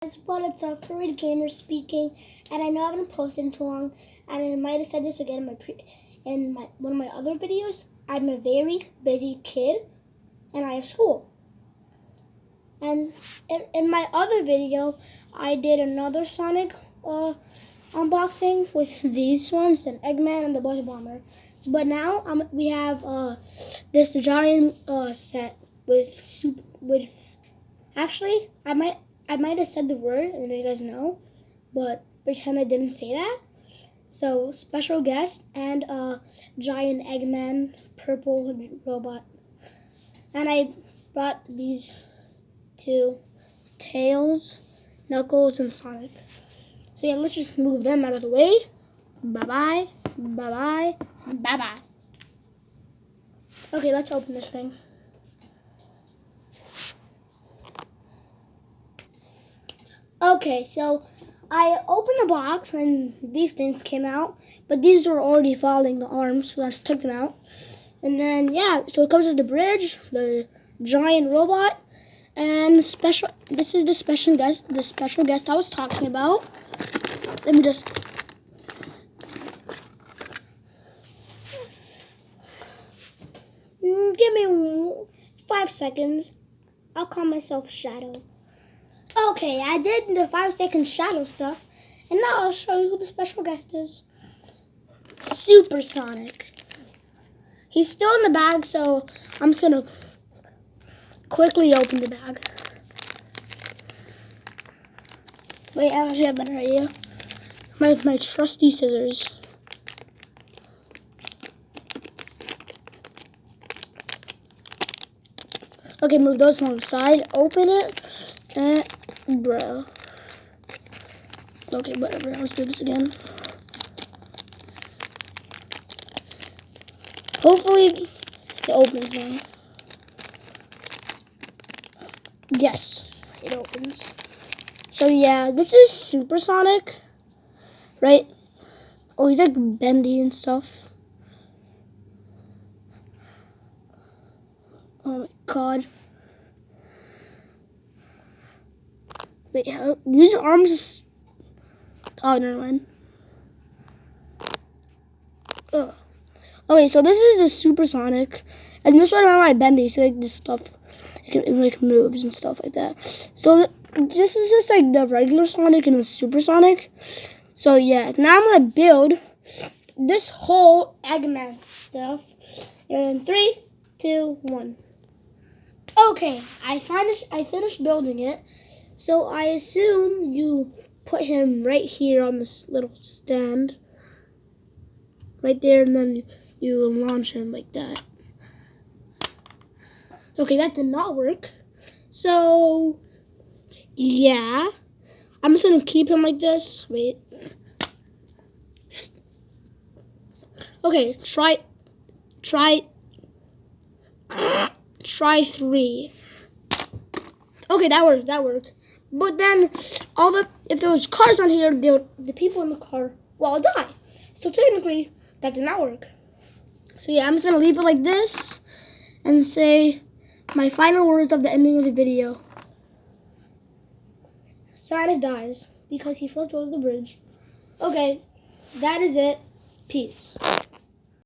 But it's a furry gamer speaking, and I know I haven't posted in too long, and I might have said this again in one of my other videos. I'm a very busy kid, and I have school. And in my other video, I did another Sonic unboxing with these ones, an Eggman and the Buzz Bomber. But now we have this giant set with. Actually, I might have said the word and you guys know, but pretend I didn't say that. So special guest and a giant Eggman purple robot. And I brought these two, Tails, Knuckles, and Sonic. So yeah, let's just move them out of the way. Bye-bye, bye-bye, bye-bye. Okay, let's open this thing. Okay, so I opened the box and these things came out, but these were already following the arms, so I just took them out. And then, yeah, so it comes with the bridge, the giant robot, and this is the special guest I was talking about. Let me just... Give me 5 seconds. I'll call myself Shadow. Okay, I did the 5-second shadow stuff, and now I'll show you who the special guest is. Supersonic. He's still in the bag, so I'm just gonna quickly open the bag. Wait, I actually have a better idea. My trusty scissors. Okay, move those on the side. Open it. Bruh. Okay, whatever. Let's do this again. Hopefully, it opens now. Yes, it opens. So yeah, this is Supersonic, right? Oh, he's like bendy and stuff. Oh my god. Wait, how, these arms... Oh, never mind. Ugh. Okay, so this is a Supersonic, and this one on my bendy, so like this stuff, it like moves and stuff like that. So this is just like the regular Sonic and the Supersonic. So yeah, now I'm gonna build this whole Eggman stuff in 3, 2, 1. Okay, I finished building it. So I assume you put him right here on this little stand. Right there, and then you launch him like that. Okay, that did not work. So, yeah. I'm just going to keep him like this. Wait. Okay, try 3. Okay, that worked. But then, if there was cars on here, the people in the car will all die. So technically, that did not work. So yeah, I'm just going to leave it like this and say my final words of the ending of the video. Sonic dies because he flipped over the bridge. Okay, that is it. Peace.